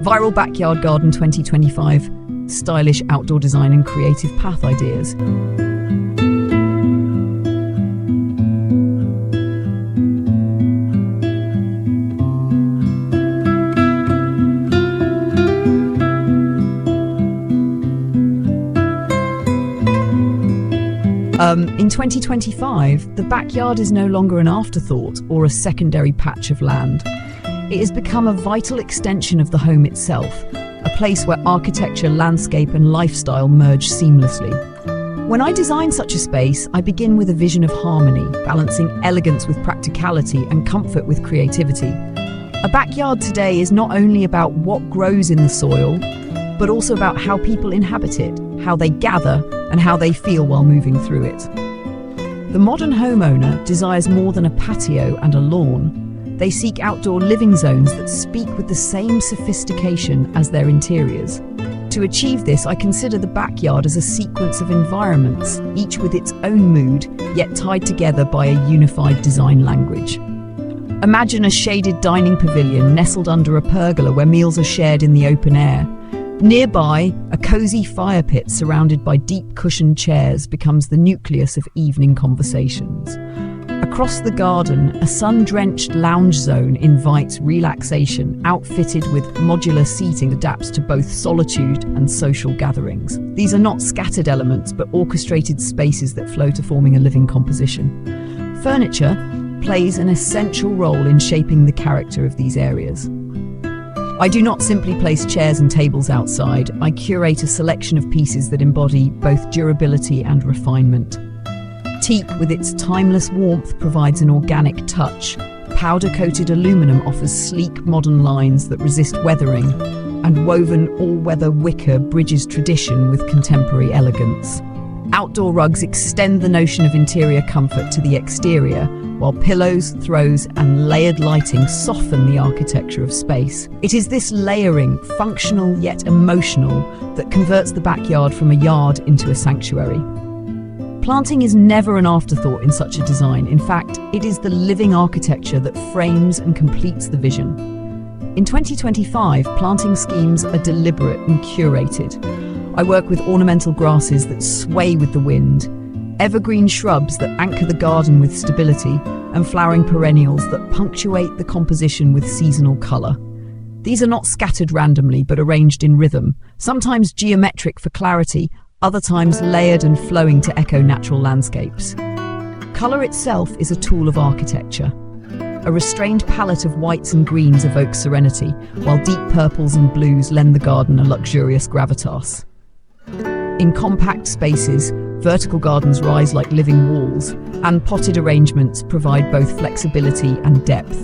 Viral Backyard Garden 2025, stylish outdoor design and creative path ideas. In 2025, the backyard is no longer an afterthought or a secondary patch of land. It has become a vital extension of the home itself, a place where architecture, landscape, and lifestyle merge seamlessly. When I design such a space, I begin with a vision of harmony, balancing elegance with practicality and comfort with creativity. A backyard today is not only about what grows in the soil, but also about how people inhabit it, how they gather, and how they feel while moving through it. The modern homeowner desires more than a patio and a lawn. They seek outdoor living zones that speak with the same sophistication as their interiors. To achieve this, I consider the backyard as a sequence of environments, each with its own mood, yet tied together by a unified design language. Imagine a shaded dining pavilion nestled under a pergola where meals are shared in the open air. Nearby, a cozy fire pit surrounded by deep cushioned chairs becomes the nucleus of evening conversations. Across the garden, a sun-drenched lounge zone invites relaxation, outfitted with modular seating that adapts to both solitude and social gatherings. These are not scattered elements, but orchestrated spaces that flow to forming a living composition. Furniture plays an essential role in shaping the character of these areas. I do not simply place chairs and tables outside. I curate a selection of pieces that embody both durability and refinement. Teak, with its timeless warmth, provides an organic touch. Powder-coated aluminum offers sleek, modern lines that resist weathering, and woven all-weather wicker bridges tradition with contemporary elegance. Outdoor rugs extend the notion of interior comfort to the exterior, while pillows, throws, and layered lighting soften the architecture of space. It is this layering, functional yet emotional, that converts the backyard from a yard into a sanctuary. Planting is never an afterthought in such a design. In fact, it is the living architecture that frames and completes the vision. In 2025, planting schemes are deliberate and curated. I work with ornamental grasses that sway with the wind, evergreen shrubs that anchor the garden with stability, and flowering perennials that punctuate the composition with seasonal colour. These are not scattered randomly, but arranged in rhythm, sometimes geometric for clarity, other times layered and flowing to echo natural landscapes. Colour itself is a tool of architecture. A restrained palette of whites and greens evokes serenity, while deep purples and blues lend the garden a luxurious gravitas. In compact spaces, vertical gardens rise like living walls, and potted arrangements provide both flexibility and depth.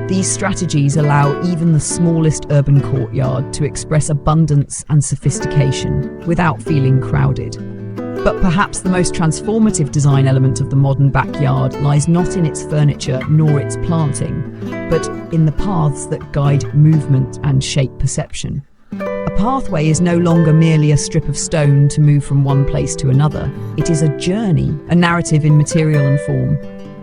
These strategies allow even the smallest urban courtyard to express abundance and sophistication without feeling crowded. But perhaps the most transformative design element of the modern backyard lies not in its furniture nor its planting, but in the paths that guide movement and shape perception. A pathway is no longer merely a strip of stone to move from one place to another. It is a journey, a narrative in material and form.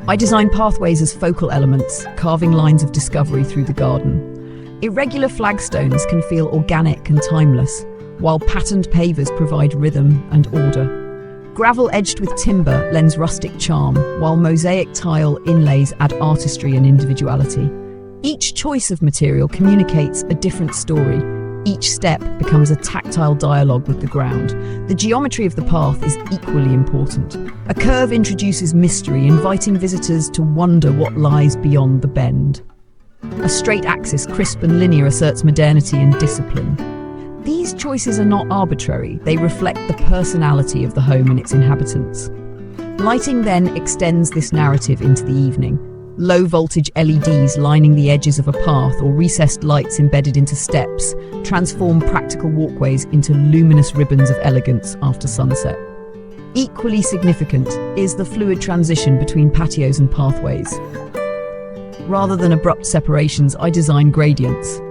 I design pathways as focal elements, carving lines of discovery through the garden. Irregular flagstones can feel organic and timeless, while patterned pavers provide rhythm and order. Gravel edged with timber lends rustic charm, while mosaic tile inlays add artistry and individuality. Each choice of material communicates a different story. Each step becomes a tactile dialogue with the ground. The geometry of the path is equally important. A curve introduces mystery, inviting visitors to wonder what lies beyond the bend. A straight axis, crisp and linear, asserts modernity and discipline. These choices are not arbitrary. They reflect the personality of the home and its inhabitants. Lighting then extends this narrative into the evening. Low-voltage LEDs lining the edges of a path or recessed lights embedded into steps transform practical walkways into luminous ribbons of elegance after sunset. Equally significant is the fluid transition between patios and pathways. Rather than abrupt separations, I design gradients.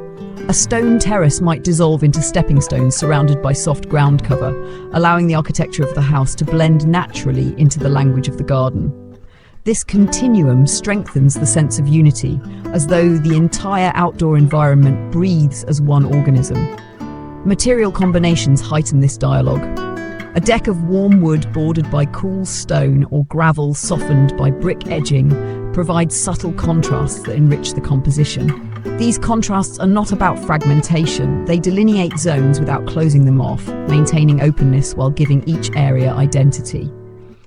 A stone terrace might dissolve into stepping stones surrounded by soft ground cover, allowing the architecture of the house to blend naturally into the language of the garden. This continuum strengthens the sense of unity, as though the entire outdoor environment breathes as one organism. Material combinations heighten this dialogue. A deck of warm wood bordered by cool stone or gravel softened by brick edging provides subtle contrasts that enrich the composition. These contrasts are not about fragmentation, they delineate zones without closing them off, maintaining openness while giving each area identity.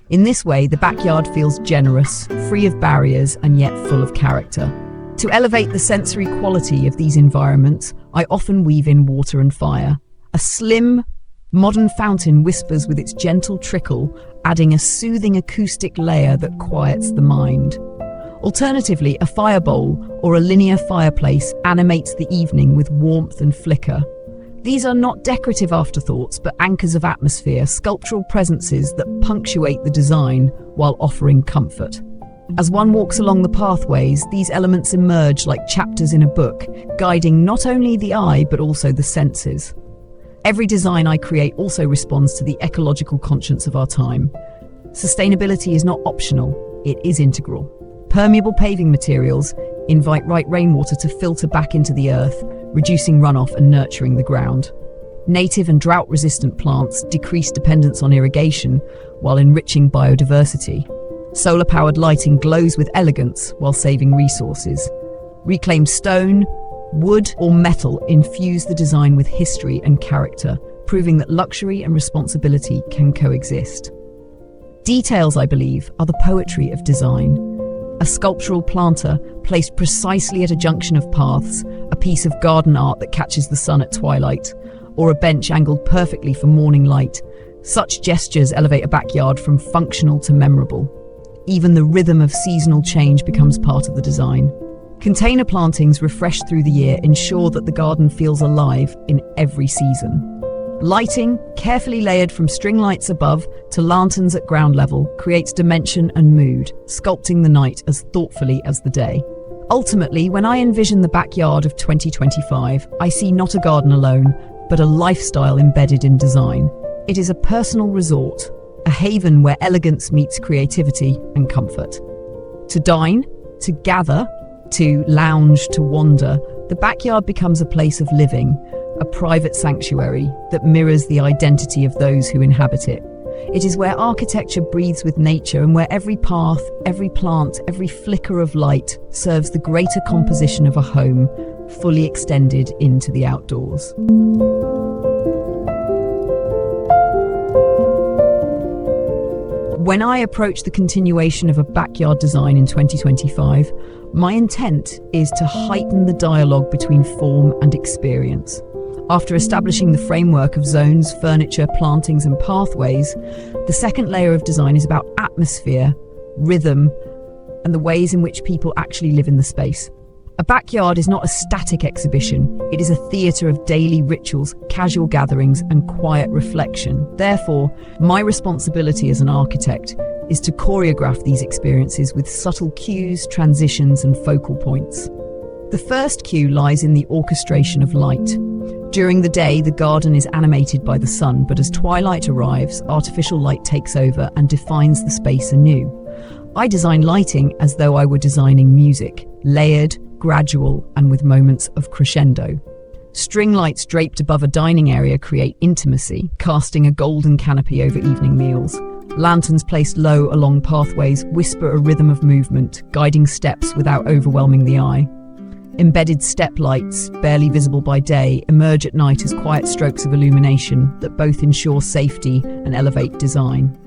In this way, the backyard feels generous, free of barriers, and yet full of character. To elevate the sensory quality of these environments, I often weave in water and fire. A slim, modern fountain whispers with its gentle trickle, adding a soothing acoustic layer that quiets the mind. Alternatively, a fire bowl or a linear fireplace animates the evening with warmth and flicker. These are not decorative afterthoughts, but anchors of atmosphere, sculptural presences that punctuate the design while offering comfort. As one walks along the pathways, these elements emerge like chapters in a book, guiding not only the eye but also the senses. Every design I create also responds to the ecological conscience of our time. Sustainability is not optional, it is integral. Permeable paving materials invite rainwater to filter back into the earth, reducing runoff and nurturing the ground. Native and drought-resistant plants decrease dependence on irrigation while enriching biodiversity. Solar-powered lighting glows with elegance while saving resources. Reclaimed stone, wood, or metal infuse the design with history and character, proving that luxury and responsibility can coexist. Details, I believe, are the poetry of design. A sculptural planter placed precisely at a junction of paths, a piece of garden art that catches the sun at twilight, or a bench angled perfectly for morning light. Such gestures elevate a backyard from functional to memorable. Even the rhythm of seasonal change becomes part of the design. Container plantings refreshed through the year ensure that the garden feels alive in every season. Lighting, carefully layered from string lights above to lanterns at ground level, creates dimension and mood, sculpting the night as thoughtfully as the day. Ultimately, when I envision the backyard of 2025, I see not a garden alone, but a lifestyle embedded in design. It is a personal resort, a haven where elegance meets creativity and comfort. To dine, to gather, to lounge, to wander, the backyard becomes a place of living, a private sanctuary that mirrors the identity of those who inhabit it. It is where architecture breathes with nature and where every path, every plant, every flicker of light serves the greater composition of a home, fully extended into the outdoors. When I approach the continuation of a backyard design in 2025, my intent is to heighten the dialogue between form and experience. After establishing the framework of zones, furniture, plantings, and pathways, the second layer of design is about atmosphere, rhythm, and the ways in which people actually live in the space. A backyard is not a static exhibition, it is a theatre of daily rituals, casual gatherings, and quiet reflection. Therefore, my responsibility as an architect is to choreograph these experiences with subtle cues, transitions, and focal points. The first cue lies in the orchestration of light. During the day, the garden is animated by the sun, but as twilight arrives, artificial light takes over and defines the space anew. I design lighting as though I were designing music, layered, gradual, and with moments of crescendo. String lights draped above a dining area create intimacy, casting a golden canopy over evening meals. Lanterns placed low along pathways whisper a rhythm of movement, guiding steps without overwhelming the eye. Embedded step lights, barely visible by day, emerge at night as quiet strokes of illumination that both ensure safety and elevate design.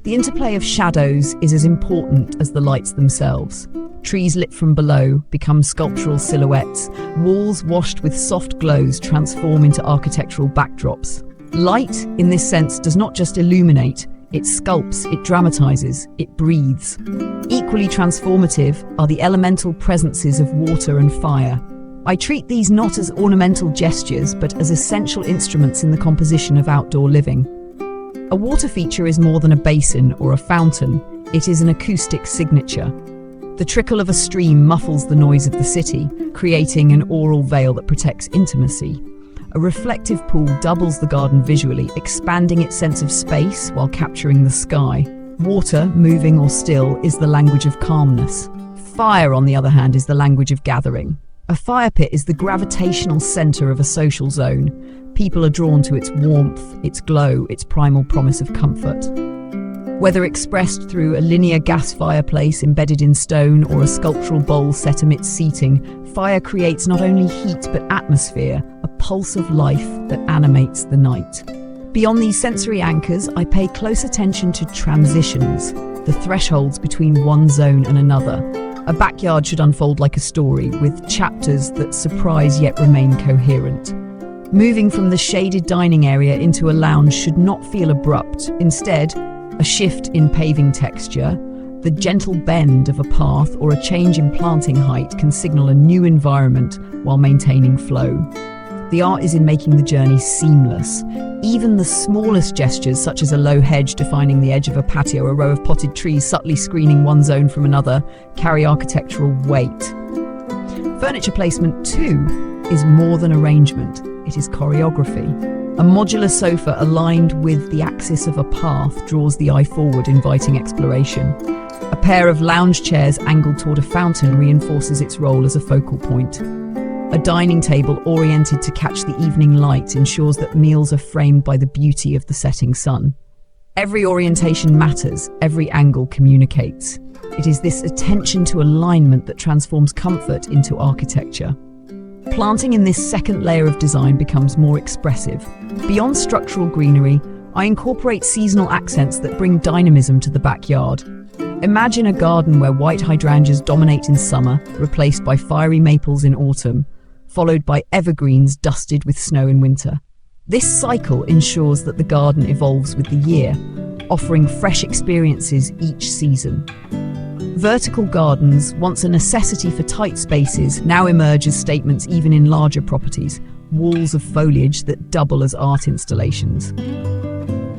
The interplay of shadows is as important as the lights themselves. Trees lit from below become sculptural silhouettes. Walls washed with soft glows transform into architectural backdrops. Light, in this sense, does not just illuminate, it sculpts, it dramatizes, it breathes. Equally transformative are the elemental presences of water and fire. I treat these not as ornamental gestures, but as essential instruments in the composition of outdoor living. A water feature is more than a basin or a fountain, it is an acoustic signature. The trickle of a stream muffles the noise of the city, creating an aural veil that protects intimacy. A reflective pool doubles the garden visually, expanding its sense of space while capturing the sky. Water, moving or still, is the language of calmness. Fire, on the other hand, is the language of gathering. A fire pit is the gravitational center of a social zone. People are drawn to its warmth, its glow, its primal promise of comfort. Whether expressed through a linear gas fireplace embedded in stone or a sculptural bowl set amidst seating, fire creates not only heat but atmosphere, a pulse of life that animates the night. Beyond these sensory anchors, I pay close attention to transitions, the thresholds between one zone and another. A backyard should unfold like a story, with chapters that surprise yet remain coherent. Moving from the shaded dining area into a lounge should not feel abrupt. Instead, a shift in paving texture, the gentle bend of a path, or a change in planting height can signal a new environment while maintaining flow. The art is in making the journey seamless. Even the smallest gestures, such as a low hedge defining the edge of a patio, a row of potted trees subtly screening one zone from another, carry architectural weight. Furniture placement, too, is more than arrangement. It is choreography. A modular sofa aligned with the axis of a path draws the eye forward, inviting exploration. A pair of lounge chairs angled toward a fountain reinforces its role as a focal point. A dining table oriented to catch the evening light ensures that meals are framed by the beauty of the setting sun. Every orientation matters, every angle communicates. It is this attention to alignment that transforms comfort into architecture. Planting in this second layer of design becomes more expressive. Beyond structural greenery, I incorporate seasonal accents that bring dynamism to the backyard. Imagine a garden where white hydrangeas dominate in summer, replaced by fiery maples in autumn, followed by evergreens dusted with snow in winter. This cycle ensures that the garden evolves with the year, offering fresh experiences each season. Vertical gardens, once a necessity for tight spaces, now emerge as statements even in larger properties, walls of foliage that double as art installations.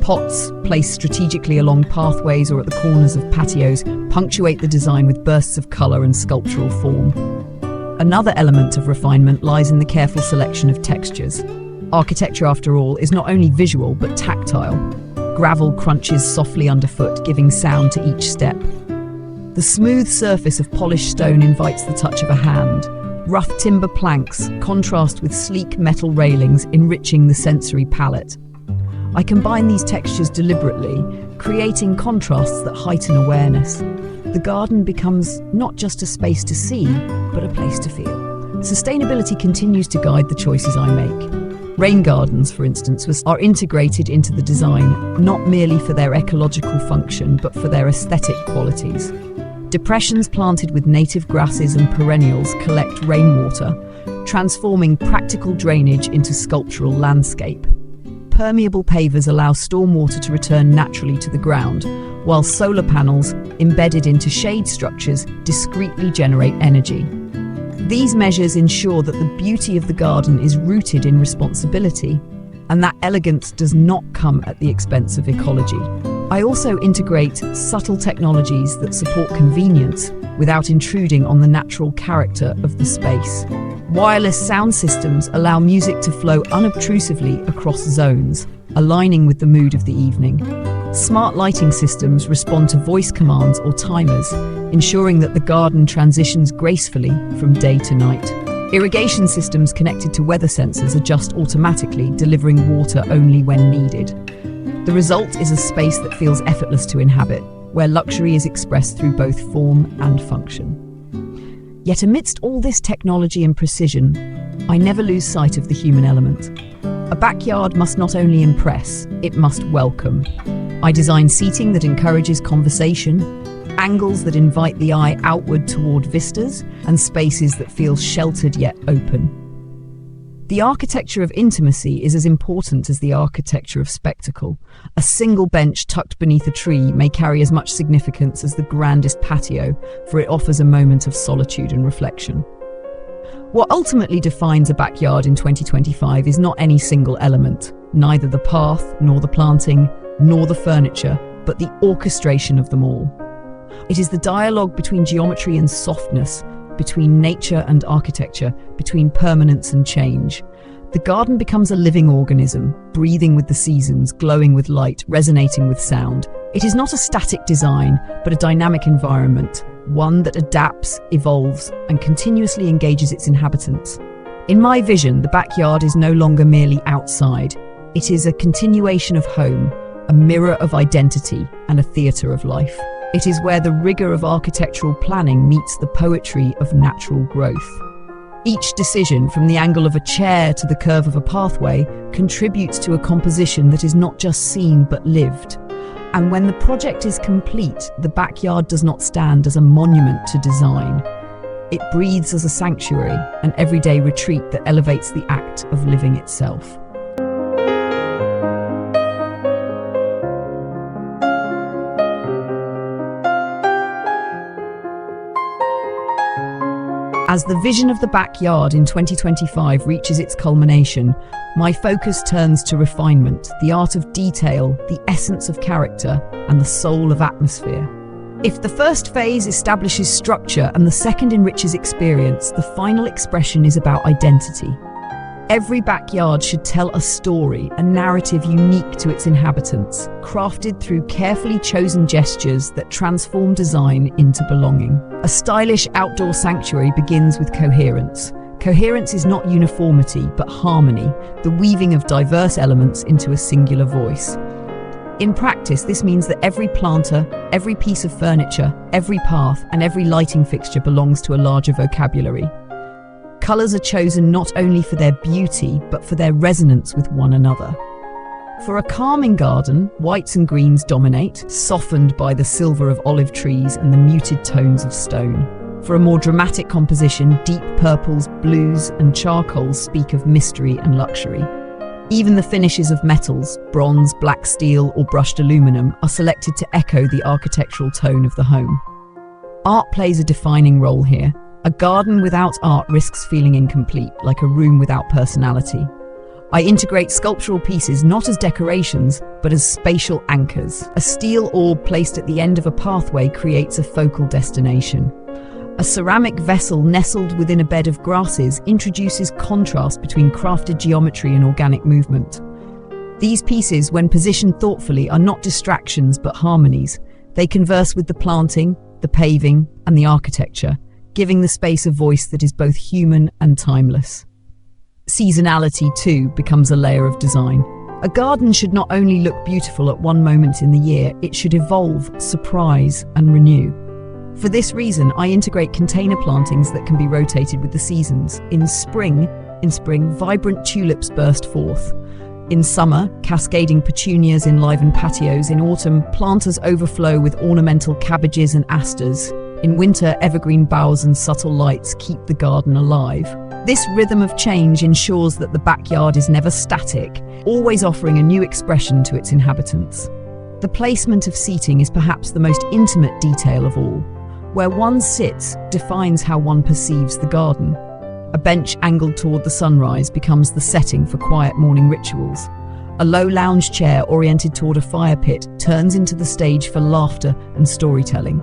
Pots, placed strategically along pathways or at the corners of patios, punctuate the design with bursts of colour and sculptural form. Another element of refinement lies in the careful selection of textures. Architecture, after all, is not only visual but tactile. Gravel crunches softly underfoot, giving sound to each step. The smooth surface of polished stone invites the touch of a hand. Rough timber planks contrast with sleek metal railings, enriching the sensory palette. I combine these textures deliberately, creating contrasts that heighten awareness. The garden becomes not just a space to see, but a place to feel. Sustainability continues to guide the choices I make. Rain gardens, for instance, are integrated into the design, not merely for their ecological function, but for their aesthetic qualities. Depressions planted with native grasses and perennials collect rainwater, transforming practical drainage into sculptural landscape. Permeable pavers allow stormwater to return naturally to the ground, while solar panels, embedded into shade structures, discreetly generate energy. These measures ensure that the beauty of the garden is rooted in responsibility, and that elegance does not come at the expense of ecology. I also integrate subtle technologies that support convenience without intruding on the natural character of the space. Wireless sound systems allow music to flow unobtrusively across zones, aligning with the mood of the evening. Smart lighting systems respond to voice commands or timers, ensuring that the garden transitions gracefully from day to night. Irrigation systems connected to weather sensors adjust automatically, delivering water only when needed. The result is a space that feels effortless to inhabit, where luxury is expressed through both form and function. Yet amidst all this technology and precision, I never lose sight of the human element. A backyard must not only impress, it must welcome. I design seating that encourages conversation, angles that invite the eye outward toward vistas, and spaces that feel sheltered yet open. The architecture of intimacy is as important as the architecture of spectacle. A single bench tucked beneath a tree may carry as much significance as the grandest patio, for it offers a moment of solitude and reflection. What ultimately defines a backyard in 2025 is not any single element, neither the path, nor the planting, nor the furniture, but the orchestration of them all. It is the dialogue between geometry and softness, between nature and architecture, between permanence and change. The garden becomes a living organism, breathing with the seasons, glowing with light, resonating with sound, It is not a static design, but a dynamic environment, one that adapts, evolves, and continuously engages its inhabitants. In my vision, the backyard is no longer merely outside. It is a continuation of home, a mirror of identity, and a theatre of life. It is where the rigour of architectural planning meets the poetry of natural growth. Each decision, from the angle of a chair to the curve of a pathway, contributes to a composition that is not just seen but lived. And when the project is complete, the backyard does not stand as a monument to design. It breathes as a sanctuary, an everyday retreat that elevates the act of living itself. As the vision of the backyard in 2025 reaches its culmination, my focus turns to refinement, the art of detail, the essence of character, and the soul of atmosphere. If the first phase establishes structure and the second enriches experience, the final expression is about identity. Every backyard should tell a story, a narrative unique to its inhabitants, crafted through carefully chosen gestures that transform design into belonging. A stylish outdoor sanctuary begins with coherence. Coherence is not uniformity, but harmony, the weaving of diverse elements into a singular voice. In practice, this means that every planter, every piece of furniture, every path, and every lighting fixture belongs to a larger vocabulary. Colours are chosen not only for their beauty, but for their resonance with one another. For a calming garden, whites and greens dominate, softened by the silver of olive trees and the muted tones of stone. For a more dramatic composition, deep purples, blues, and charcoals speak of mystery and luxury. Even the finishes of metals, bronze, black steel, or brushed aluminum, are selected to echo the architectural tone of the home. Art plays a defining role here. A garden without art risks feeling incomplete, like a room without personality. I integrate sculptural pieces not as decorations, but as spatial anchors. A steel orb placed at the end of a pathway creates a focal destination. A ceramic vessel nestled within a bed of grasses introduces contrast between crafted geometry and organic movement. These pieces, when positioned thoughtfully, are not distractions but harmonies. They converse with the planting, the paving, and the architecture, giving the space a voice that is both human and timeless. Seasonality, too, becomes a layer of design. A garden should not only look beautiful at one moment in the year, it should evolve, surprise, and renew. For this reason, I integrate container plantings that can be rotated with the seasons. In spring, vibrant tulips burst forth. In summer, cascading petunias enliven patios. In autumn, planters overflow with ornamental cabbages and asters. In winter, evergreen boughs and subtle lights keep the garden alive. This rhythm of change ensures that the backyard is never static, always offering a new expression to its inhabitants. The placement of seating is perhaps the most intimate detail of all. Where one sits defines how one perceives the garden. A bench angled toward the sunrise becomes the setting for quiet morning rituals. A low lounge chair oriented toward a fire pit turns into the stage for laughter and storytelling.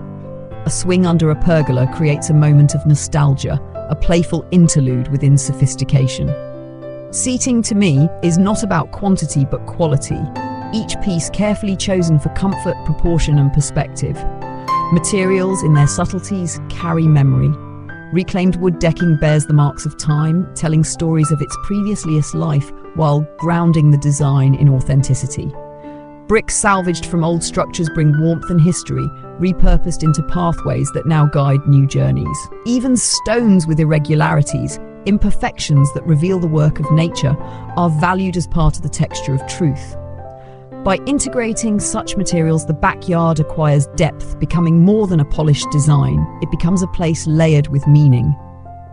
A swing under a pergola creates a moment of nostalgia, a playful interlude within sophistication. Seating, to me, is not about quantity but quality, each piece carefully chosen for comfort, proportion, and perspective. Materials, in their subtleties, carry memory. Reclaimed wood decking bears the marks of time, telling stories of its previously life while grounding the design in authenticity. Bricks salvaged from old structures bring warmth and history, repurposed into pathways that now guide new journeys. Even stones with irregularities, imperfections that reveal the work of nature, are valued as part of the texture of truth. By integrating such materials, the backyard acquires depth, becoming more than a polished design. It becomes a place layered with meaning.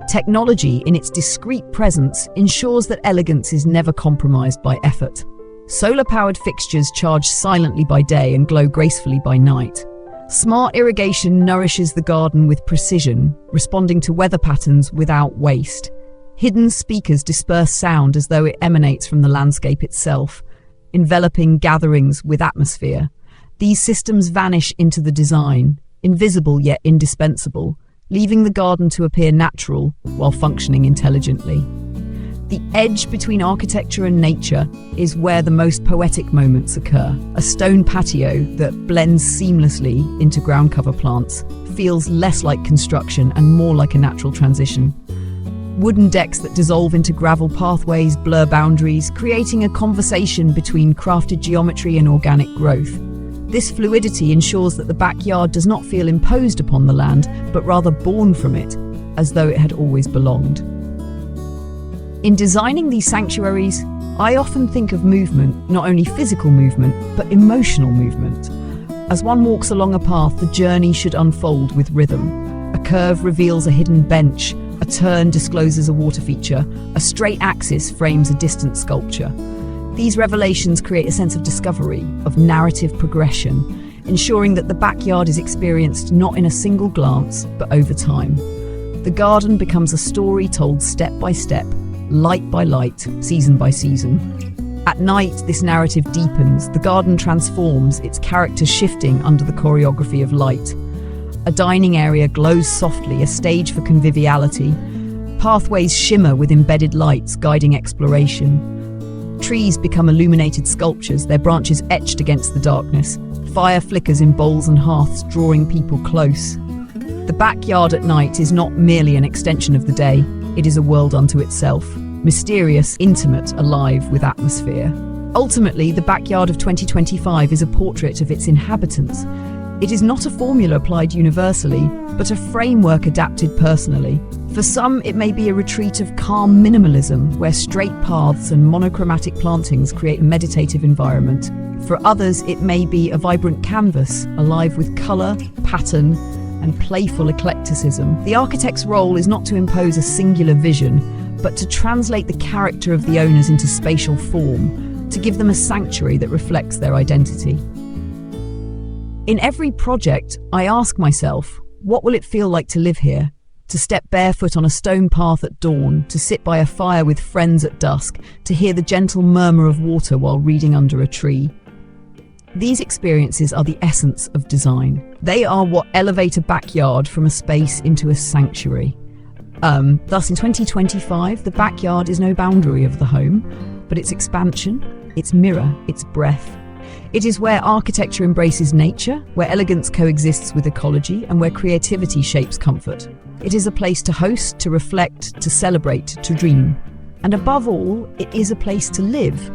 Technology, in its discreet presence, ensures that elegance is never compromised by effort. Solar-powered fixtures charge silently by day and glow gracefully by night. Smart irrigation nourishes the garden with precision, responding to weather patterns without waste. Hidden speakers disperse sound as though it emanates from the landscape itself, enveloping gatherings with atmosphere. These systems vanish into the design, invisible yet indispensable, leaving the garden to appear natural while functioning intelligently. The edge between architecture and nature is where the most poetic moments occur. A stone patio that blends seamlessly into ground cover plants feels less like construction and more like a natural transition. Wooden decks that dissolve into gravel pathways blur boundaries, creating a conversation between crafted geometry and organic growth. This fluidity ensures that the backyard does not feel imposed upon the land, but rather born from it, as though it had always belonged. In designing these sanctuaries, I often think of movement, not only physical movement, but emotional movement. As one walks along a path, the journey should unfold with rhythm. A curve reveals a hidden bench, a turn discloses a water feature, a straight axis frames a distant sculpture. These revelations create a sense of discovery, of narrative progression, ensuring that the backyard is experienced not in a single glance, but over time. The garden becomes a story told step by step, light by light, season by season. At night, this narrative deepens, the garden transforms, its characters shifting under the choreography of light. A dining area glows softly, a stage for conviviality. Pathways shimmer with embedded lights, guiding exploration. Trees become illuminated sculptures, their branches etched against the darkness. Fire flickers in bowls and hearths, drawing people close. The backyard at night is not merely an extension of the day, it is a world unto itself. Mysterious, intimate, alive with atmosphere. Ultimately, the backyard of 2025 is a portrait of its inhabitants. It is not a formula applied universally, but a framework adapted personally. For some, it may be a retreat of calm minimalism, where straight paths and monochromatic plantings create a meditative environment. For others, it may be a vibrant canvas, alive with colour, pattern, and playful eclecticism. The architect's role is not to impose a singular vision, but to translate the character of the owners into spatial form, to give them a sanctuary that reflects their identity. In every project, I ask myself, what will it feel like to live here? To step barefoot on a stone path at dawn, to sit by a fire with friends at dusk, to hear the gentle murmur of water while reading under a tree. These experiences are the essence of design. They are what elevate a backyard from a space into a sanctuary. Thus, in 2025, the backyard is no boundary of the home, but its expansion, its mirror, its breath. It is where architecture embraces nature, where elegance coexists with ecology, and where creativity shapes comfort. It is a place to host, to reflect, to celebrate, to dream. And above all, it is a place to live,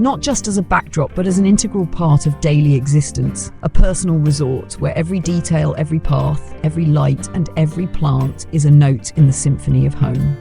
not just as a backdrop, but as an integral part of daily existence, a personal resort where every detail, every path, every light, and every plant is a note in the symphony of home.